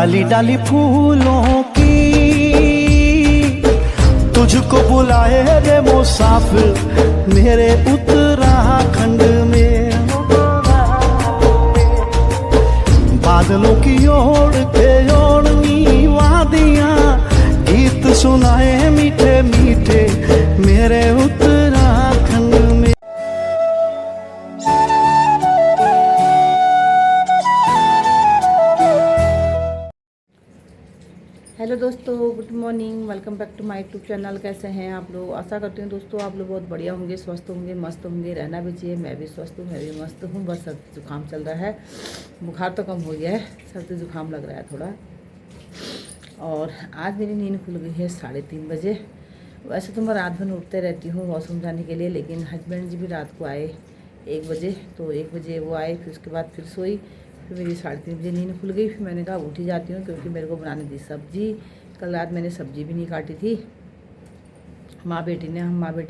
डाली डाली फूलों की तुझको बुलाए रे मुसाफिर मेरे उत्तराखंड में। बादलों की ओर के ओढ़नी वादियां गीत सुनाए मीठे मीठे मेरे उत्तराखंड में। हेलो दोस्तों, good morning, welcome back to my YouTube channel. कैसे हैं आप लोग? आशा करती हूँ दोस्तों आप लोग बहुत बढ़िया होंगे, स्वस्थ होंगे, मस्त होंगे। रहना भी चाहिए। मैं भी स्वस्थ हूँ, मैं भी मस्त हूँ। बस सर्दी जुकाम चल रहा है, बुखार तो कम हो गया है, सर्दी जुकाम लग रहा है थोड़ा। और आज मेरी नींद खुल गई है 3:30 बजे। वैसे तो मैं रात भर उठते रहती हूँ वॉशरूम जाने के लिए, लेकिन हस्बैंड जी भी रात को आए 1 बजे, तो 1 बजे वो आए, फिर उसके बाद फिर सोई। फिर मेरी 3:30 बजे नींद खुल गई। फिर मैंने कहा उठ ही जाती हूँ, क्योंकि मेरे को बनाने दी सब्जी। कल रात मैंने सब्जी भी नहीं काटी थी। हम माँ बेटी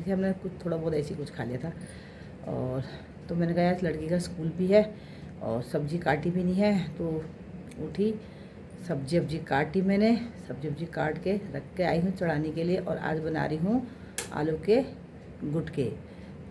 थे, हमने कुछ थोड़ा बहुत ऐसे कुछ खा लिया था। और तो मैंने कहा यार लड़की का स्कूल भी है और सब्जी काटी भी नहीं है, तो उठी सब्जी काटी मैंने। सब्जी काट के रख के आई हूँ चढ़ाने के लिए। और आज बना रही हूँ आलू के गुटके।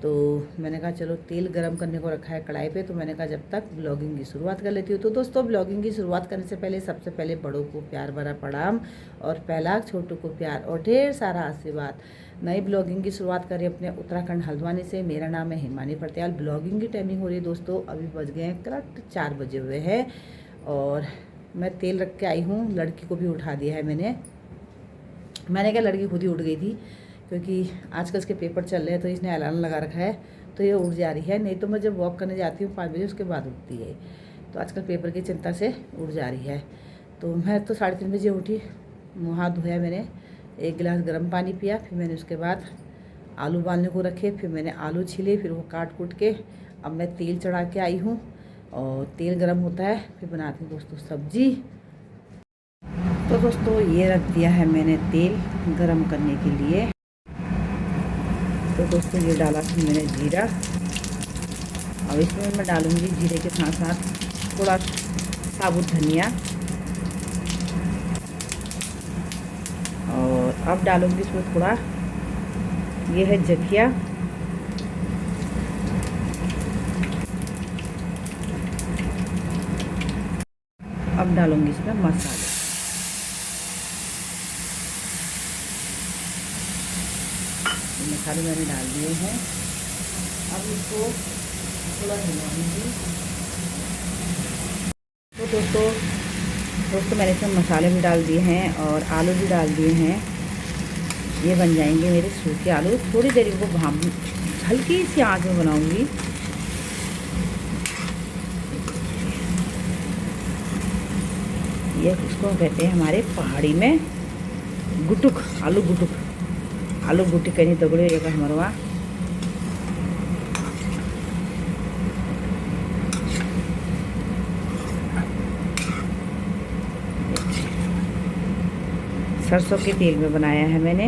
तो मैंने कहा चलो तेल गरम करने को रखा है कढ़ाई पे, तो मैंने कहा जब तक ब्लॉगिंग की शुरुआत कर लेती हूँ। तो दोस्तों ब्लॉगिंग की शुरुआत करने से पहले सबसे पहले बड़ों को प्यार भरा प्रणाम और पहला छोटों को प्यार और ढेर सारा आशीर्वाद। नई ब्लॉगिंग की शुरुआत करें अपने उत्तराखंड हल्द्वानी से। मेरा नाम है हिमानी पटियाल। ब्लॉगिंग की टाइमिंग हो रही है दोस्तों, अभी बज गए हैं करेक्ट 4 बजे हुए हैं। और मैं तेल रख के आई हूँ, लड़की को भी उठा दिया है मैंने क्या लड़की खुद ही उठ गई थी, क्योंकि आजकल इसके पेपर चल रहे हैं, तो इसने अलार्म लगा रखा है, तो ये उठ जा रही है। नहीं तो मैं जब वॉक करने जाती हूँ 5 बजे, उसके बाद उठती है। तो आजकल पेपर की चिंता से उठ जा रही है। तो मैं तो 3:30 बजे उठी, मुँह हाथ धोया मैंने, 1 गिलास गर्म पानी पिया। फिर मैंने उसके बाद आलू उबालने को रखे, फिर मैंने आलू छीले, फिर वो काट कूट के अब मैं तेल चढ़ा के आई हूँ। और तेल गर्म होता है, फिर बनाती हूँ दोस्तों सब्जी। तो दोस्तों ये रख दिया है मैंने तेल गरम करने के लिए। तो दोस्तों ये डाला फिर मैंने जीरा। अब इसमें मैं डालूँगी जीरे के साथ साथ थोड़ा साबुत धनिया। और अब डालूँगी इसमें थोड़ा, ये है जखिया। अब डालूँगी इसमें मसाले। मसाले मैंने डाल दिए हैं। अब इसको थोड़ा हिलाऊंगी। तो दोस्तों मैंने इसमें मसाले भी डाल दिए हैं और आलू भी डाल दिए हैं। ये बन जाएंगे मेरे सूखे आलू। थोड़ी देर इनको हल्की सी आंच में बनाऊंगी। ये इसको कहते हैं हमारे पहाड़ी में गुटुक, आलू गुटुक, आलू गुटी कहीं तगड़े एक हमारे वहाँ। सरसों के तेल में बनाया है मैंने।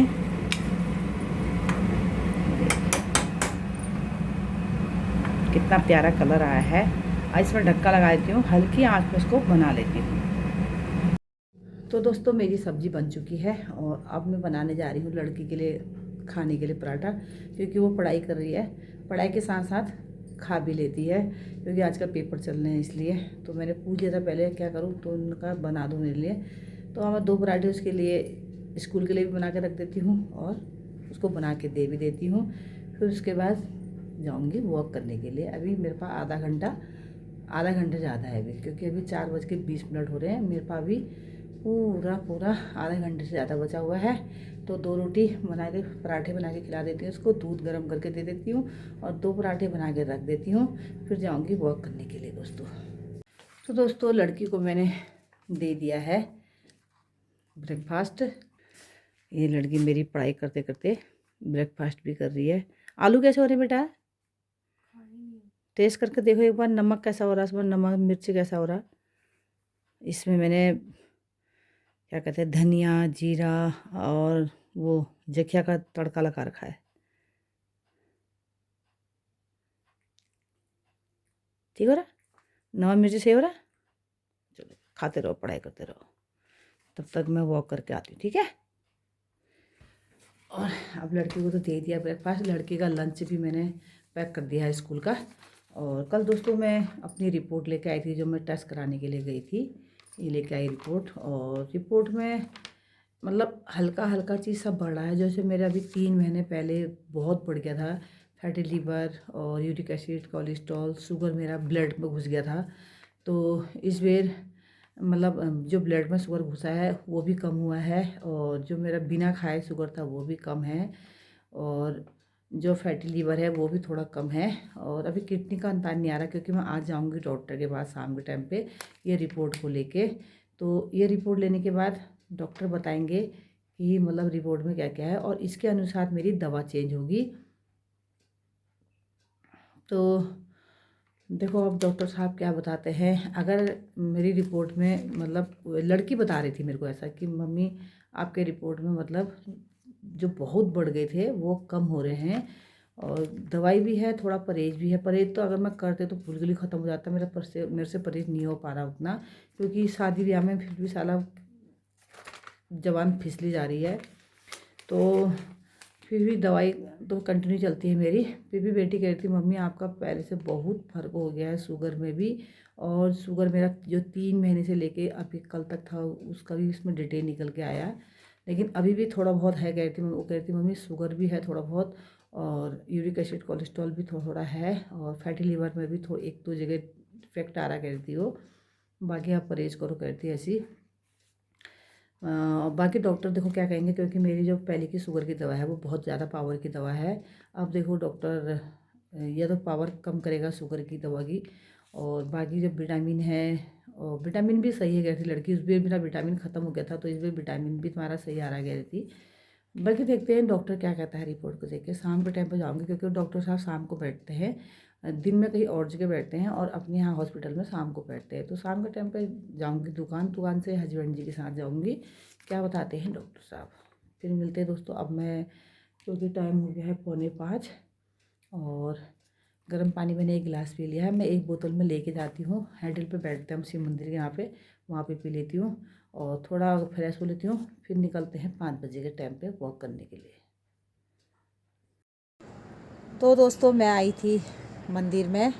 कितना प्यारा कलर आया है। आज इसमें ढक्का लगा देती हूँ, हल्की आंच में इसको बना लेती हूँ। तो दोस्तों मेरी सब्जी बन चुकी है और अब मैं बनाने जा रही हूँ लड़की के लिए खाने के लिए पराठा, क्योंकि वो पढ़ाई कर रही है, पढ़ाई के साथ साथ खा भी लेती है, क्योंकि आजकल पेपर चल रहे हैं इसलिए। तो मैंने पूछ लिया था पहले क्या करूँ, तो उनका बना दूँ मेरे लिए। तो मैं 2 पराठे उसके लिए स्कूल के लिए भी बना के रख देती हूँ और उसको बना के दे भी देती हूँ। फिर उसके बाद जाऊँगी वॉक करने के लिए। अभी मेरे पास आधा घंटा ज़्यादा है अभी, क्योंकि अभी 4:20 हो रहे हैं। मेरे पास अभी पूरा आधे घंटे से ज़्यादा बचा हुआ है। तो 2 रोटी बना के, पराठे बना के खिला देती हूँ उसको, दूध गर्म करके दे देती हूँ और 2 पराठे बना के रख देती हूँ। फिर जाऊँगी वॉक करने के लिए दोस्तों। तो दोस्तों लड़की को मैंने दे दिया है ब्रेकफास्ट। ये लड़की मेरी पढ़ाई करते करते ब्रेकफास्ट भी कर रही है। आलू कैसे हो रहे बेटा? टेस्ट करके देखो एक बार, नमक कैसा हो रहा है इसमें, नमक मिर्ची कैसा हो रहा। इसमें मैंने क्या कहते हैं धनिया, जीरा और वो जखिया का तड़का लगा रखा है। ठीक हो रहा? नमक मिर्ची सही हो रहा? चलो खाते रहो, पढ़ाई करते रहो। तब तक मैं वॉक करके आती हूँ, ठीक है। और अब लड़की को तो दे दिया ब्रेकफास्ट, लड़की का लंच भी मैंने पैक कर दिया है स्कूल का। और कल दोस्तों मैं अपनी रिपोर्ट लेके आई थी, जो मैं टेस्ट कराने के लिए गई थी, ये लेके आई रिपोर्ट। और रिपोर्ट में मतलब हल्का हल्का चीज़ सब बढ़ रहा है। जैसे मेरे अभी 3 महीने पहले बहुत बढ़ गया था, फैटी लीवर और यूरिक एसिड, कोलेस्ट्रॉल, शुगर मेरा ब्लड में घुस गया था। तो इस बार मतलब जो ब्लड में शुगर घुसा है वो भी कम हुआ है, और जो मेरा बिना खाए शुगर था वो भी कम है, और जो फैटी लीवर है वो भी थोड़ा कम है। और अभी किडनी का अंदाज़ नहीं आ रहा, क्योंकि मैं आज जाऊंगी डॉक्टर के पास शाम के टाइम पे ये रिपोर्ट को लेके। तो ये रिपोर्ट लेने के बाद डॉक्टर बताएंगे कि मतलब रिपोर्ट में क्या क्या है, और इसके अनुसार मेरी दवा चेंज होगी। तो देखो अब डॉक्टर साहब क्या बताते हैं। अगर मेरी रिपोर्ट में मतलब लड़की बता रही थी मेरे को ऐसा कि मम्मी आपके रिपोर्ट में मतलब जो बहुत बढ़ गए थे वो कम हो रहे हैं, और दवाई भी है, थोड़ा परहेज भी है। परहेज तो अगर मैं करते तो बिल्कुल ख़त्म हो जाता, मेरे से परहेज नहीं हो पा रहा उतना, क्योंकि शादी ब्याह में फिर भी साला जवान फिसली जा रही है। तो फिर भी दवाई तो कंटिन्यू चलती है मेरी। फिर भी बेटी कह रही थी मम्मी आपका पहले से बहुत फ़र्क हो गया है शुगर में भी, और शुगर मेरा जो 3 महीने से लेके अभी कल तक था उसका भी इसमें डिटेल निकल के आया, लेकिन अभी भी थोड़ा बहुत है। कह रही थी वो कह रही थी मम्मी शुगर भी है थोड़ा बहुत, और यूरिक एसिड कोलेस्ट्रॉल भी थोड़ा थोड़ा है, और फैटी लीवर में भी 1-2 जगह इफेक्ट आ रहा कह रही थी वो। बाकी आप परहेज करो कह रही थी ऐसी। बाकी डॉक्टर देखो क्या कहेंगे, क्योंकि मेरी जो पहले की शुगर की दवा है वो बहुत ज़्यादा पावर की दवा है। अब देखो डॉक्टर या तो पावर कम करेगा शुगर की दवा की, और बाकी जो विटामिन है, और विटामिन भी सही है कह रही थी लड़की। उस बार मेरा विटामिन ख़त्म हो गया था, तो इस बार विटामिन भी तुम्हारा सही आ रहा कह रही थी। बाकी देखते हैं डॉक्टर क्या कहता है रिपोर्ट को देख के। शाम के टाइम पर जाऊँगी, क्योंकि डॉक्टर साहब शाम को बैठते हैं, दिन में कहीं और जगह बैठते हैं, और अपने यहाँ हॉस्पिटल में शाम को बैठते हैं। तो शाम के टाइम पे जाऊँगी दुकान से हस्बैंड जी के साथ जाऊँगी, क्या बताते हैं डॉक्टर साहब। फिर मिलते हैं दोस्तों। अब मैं, क्योंकि टाइम हो गया है 4:45, और गर्म पानी मैंने 1 गिलास पी लिया है। मैं 1 बोतल में लेके जाती हूँ, हैंडल पे बैठते हैं हम शिव मंदिर के यहाँ पे, वहाँ पे पी लेती हूँ, और थोड़ा फ्रेश हो लेती हूँ। फिर निकलते हैं 5 बजे के टाइम पे वॉक करने के लिए। तो दोस्तों मैं आई थी मंदिर में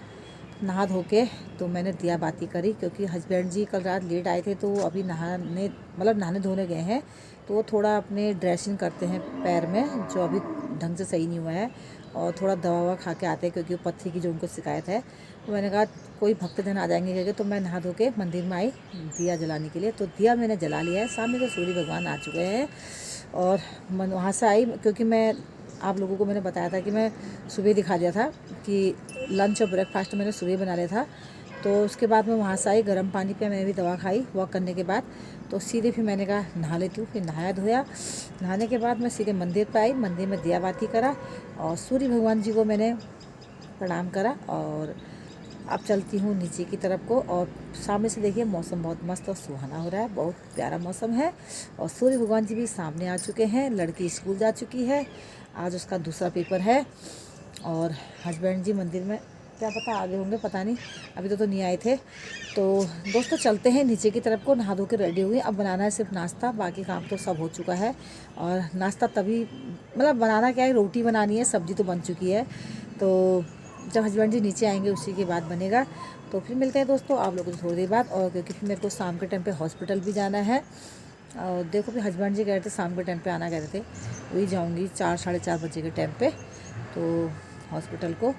नहा धो के, तो मैंने दिया बाती करी, क्योंकि हस्बैंड जी कल रात लेट आए थे, तो वो अभी नहाने धोने गए हैं। तो वो थोड़ा अपने ड्रेसिंग करते हैं पैर में, जो अभी ढंग से सही नहीं हुआ है, और थोड़ा दवा ववा खा के आते हैं, क्योंकि वो पत्थरी की जो उनको शिकायत है। तो मैंने कहा कोई भक्तजन आ जाएंगे करके, तो मैं नहा धो के मंदिर में आई दिया जलाने के लिए। तो दिया मैंने जला लिया है। सामने तो सूर्य भगवान आ चुके हैं, और वहाँ से आई, क्योंकि मैं आप लोगों को मैंने बताया था कि मैं सुबह दिखा दिया था कि लंच और ब्रेकफास्ट मैंने सुबह बना लिया था। तो उसके बाद मैं वहाँ से आई, गर्म पानी पे मैंने भी दवा खाई वॉक करने के बाद। तो सीधे फिर मैंने कहा नहा लेती हूँ। फिर नहाया धोया, नहाने के बाद मैं सीधे मंदिर पे आई, मंदिर में दिया बाती करा, और सूर्य भगवान जी को मैंने प्रणाम करा। और अब चलती हूँ नीचे की तरफ को, और सामने से देखिए मौसम बहुत मस्त और सुहाना हो रहा है, बहुत प्यारा मौसम है। और सूर्य भगवान जी भी सामने आ चुके हैं। लड़की स्कूल जा चुकी है, आज उसका दूसरा पेपर है। और हस्बैंड जी मंदिर में, क्या पता आगे होंगे, पता नहीं, अभी तो नहीं आए थे। तो दोस्तों चलते हैं नीचे की तरफ को। नहा धो के रेडी हुई, अब बनाना है सिर्फ नाश्ता, बाकी काम तो सब हो चुका है। और नाश्ता तभी मतलब बनाना क्या है, रोटी बनानी है, सब्ज़ी तो बन चुकी है। तो जब हस्बैंड जी नीचे आएंगे उसी के बाद बनेगा। तो फिर मिलते हैं दोस्तों आप लोगों को थोड़ी देर बाद। और क्योंकि फिर मेरे को शाम के टाइम पे हॉस्पिटल भी जाना है, और देखो फिर हस्बैंड जी कह रहे थे शाम के टाइम पे आना, कह रहे थे वही जाऊंगी 4-4:30 बजे के टाइम पे। तो हॉस्पिटल को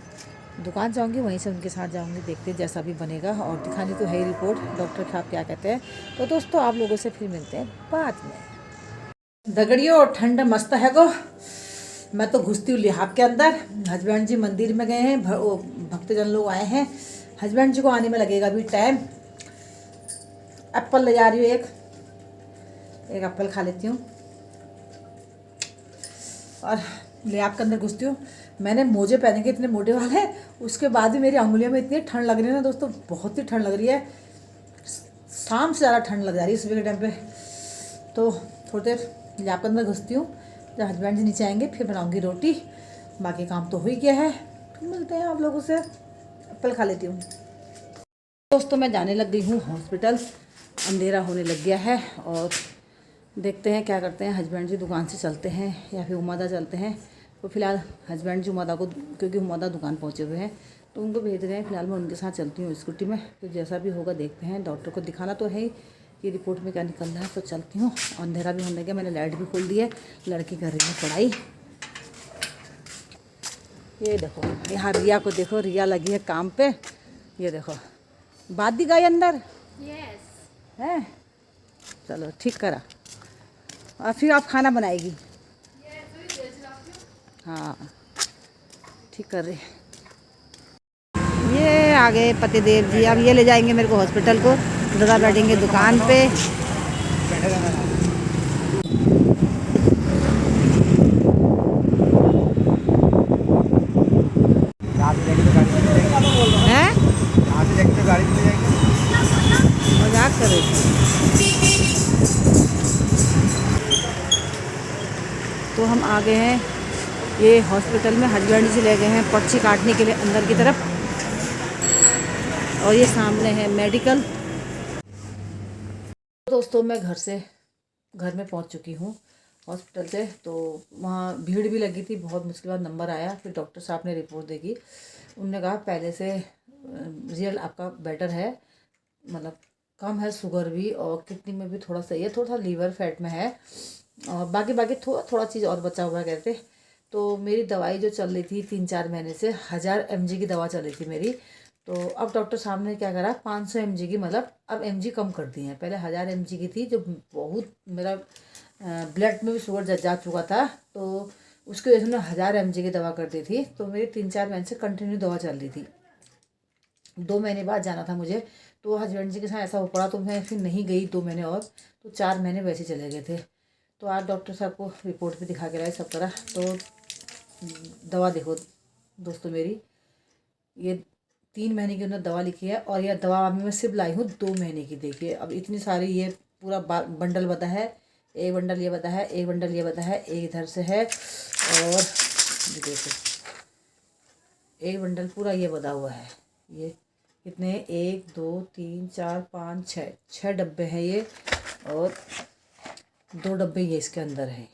दुकान जाऊंगी, वहीं से उनके साथ जाऊंगी, देखते हैं जैसा भी बनेगा। और दिखानी तो है ही रिपोर्ट, डॉक्टर साहब क्या कहते हैं। तो दोस्तों आप लोगों से फिर मिलते हैं बाद में। दगड़ियों ठंड मस्त है गो, मैं तो घुसती हूँ लिहाफ के अंदर। हस्बैंड जी मंदिर में गए हैं, भक्तजन लोग आए हैं। हस्बैंड जी को आने में लगेगा अभी टाइम। एप्पल ले जा रही हूँ, एक एप्पल खा लेती हूँ, और लिहाफ के अंदर घुसती हूँ। मैंने मोजे पहने के इतने मोटे वाले, उसके बाद भी मेरी अंगुलियों में इतनी ठंड लग रही है ना दोस्तों, बहुत ही ठंड लग रही है। शाम से ज़्यादा ठंड लग जा रही है सुबह के टाइम पे। तो थोड़ी देर लिहाफ के अंदर घुसती हूँ, जब हस्बैंड जी नीचे आएंगे फिर बनाऊंगी रोटी। बाकी काम तो हो ही गया है, फिर मिलते हैं आप लोगों से। एप्पल खा लेती हूँ। दोस्तों मैं जाने लग गई हूँ हॉस्पिटल, अंधेरा होने लग गया है, और देखते हैं क्या करते हैं। हस्बैंड जी दुकान से चलते हैं या फिर उमादा चलते हैं। तो फिलहाल हस्बैंड जी उमादा को, क्योंकि उमादा दुकान पहुंचे हुए हैं तो उनको भेज रहे हैं। फिलहाल मैं उनके साथ चलती हूँ स्कूटी में। तो जैसा भी होगा देखते हैं। डॉक्टर को दिखाना तो है ही कि रिपोर्ट में क्या निकल रहा है। तो चलती हूँ। अंधेरा भी होने लगा, मैंने लाइट भी खोल दी है। लड़की कर रही है पढ़ाई। ये देखो यहाँ रिया को देखो, रिया लगी है काम पे। ये देखो बात दी गई अंदर है। चलो ठीक करा। और फिर आप खाना बनाएगी। हाँ ठीक कर रही। ये आ गए पतिदेव जी। अब ये ले जाएंगे मेरे को हॉस्पिटल को। दादा बैठेंगे दुकान पे। हैं? मजाक कर रहे थे। तो हम आ गए हैं ये हॉस्पिटल में। हस्बैंड जी ले गए हैं पर्ची काटने के लिए अंदर की तरफ। और ये सामने है मेडिकल। दोस्तों मैं घर में पहुंच चुकी हूँ हॉस्पिटल से। तो वहाँ भीड़ भी लगी थी, बहुत मुश्किल बाद नंबर आया। फिर डॉक्टर साहब ने रिपोर्ट देखी। उन्होंने कहा पहले से रिजल्ट आपका बेटर है, मतलब कम है शुगर भी और किडनी में भी थोड़ा सही है, थोड़ा सा लीवर फैट में है और बाकी थोड़ा चीज़ और बचा हुआ है कहते। तो मेरी दवाई जो चल रही थी 3-4 महीने से 1000 mg की दवा चल रही थी मेरी। तो अब डॉक्टर साहब ने क्या करा 500 mg की, मतलब अब mg कम कर दी है। पहले 1000 mg की थी जो बहुत मेरा ब्लड में भी शुगर जा चुका था। तो उसकी वजह से उन्होंने 1000 mg की दवा कर दी थी। तो मेरी 3-4 महीने से कंटिन्यू दवा चल रही थी। 2 महीने बाद जाना था मुझे। तो हस्बैंड जी के साथ ऐसा हो पड़ा तो मैं फिर नहीं गई 2 महीने और। तो 4 महीने वैसे चले गए थे। तो आज डॉक्टर साहब को रिपोर्ट भी दिखा के लाए सब तरह। तो दवा देखो दोस्तों मेरी, ये 3 महीने की उन्होंने दवा लिखी है और यह दवा अभी मैं सिर्फ लाई हूँ 2 महीने की। देखिए अब इतनी सारी, ये पूरा बंडल बता है। एक बंडल ये बता है, एक बंडल ये बता है, एक इधर से है और ये देखो एक बंडल पूरा ये बता हुआ है। ये कितने 1 2 3 4 5 6 डब्बे हैं ये और 2 डब्बे ये इसके अंदर है।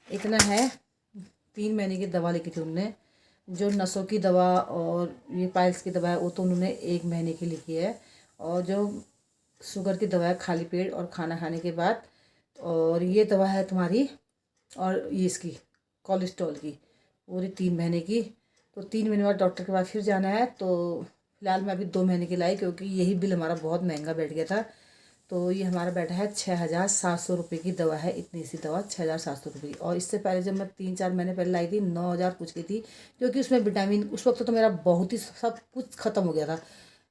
इतना है। 3 महीने की दवा लिखी थी उन्होंने। जो नसों की दवा और ये पाइल्स की दवा है वो तो उन्होंने 1 महीने की लिखी है। और जो शुगर की दवा है खाली पेट और खाना खाने के बाद, और ये दवा है तुम्हारी और ये इसकी कोलेस्ट्रॉल की पूरी 3 महीने की। तो 3 महीने बाद डॉक्टर के पास फिर जाना है। तो फिलहाल मैं अभी 2 महीने की लाई क्योंकि यही बिल हमारा बहुत महंगा बैठ गया था। तो ये हमारा बैठा है 6700 रुपये की दवा है। इतनी सी दवा 6700 रुपये की। और इससे पहले जब मैं 3-4 महीने पहले लाई थी 9000 कुछ की थी, क्योंकि उसमें विटामिन उस वक्त तो मेरा बहुत ही सब कुछ ख़त्म हो गया था।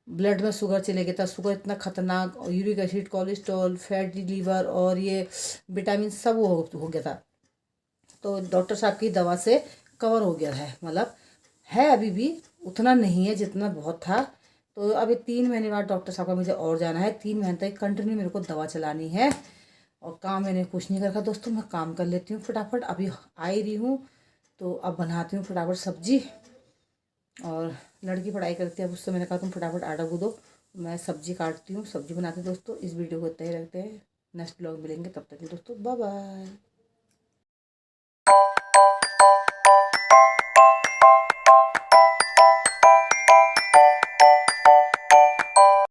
ब्लड में शुगर चले गया था, शुगर इतना खतरनाक, uric acid, cholesterol, fatty liver और ये विटामिन सब हो गया था। तो डॉक्टर साहब की दवा से कवर हो गया है, मतलब है अभी भी उतना नहीं है जितना बहुत था। तो अभी 3 महीने बाद डॉक्टर साहब का मुझे और जाना है। 3 महीने तक कंटिन्यू मेरे को दवा चलानी है। और काम मैंने कुछ नहीं रखा दोस्तों, मैं काम कर लेती हूँ फटाफट। अभी आ ही रही हूँ तो अब बनाती हूँ फटाफट सब्जी। और लड़की पढ़ाई करती है, अब उससे मैंने कहा तुम फटाफट आटा गूंदो, मैं सब्जी काटती हूँ, सब्जी बनाती हूँ। दोस्तों इस वीडियो को इतना ही रखते हैं। नेक्स्ट ब्लॉग मिलेंगे, तब तक के दोस्तों बाय बाय।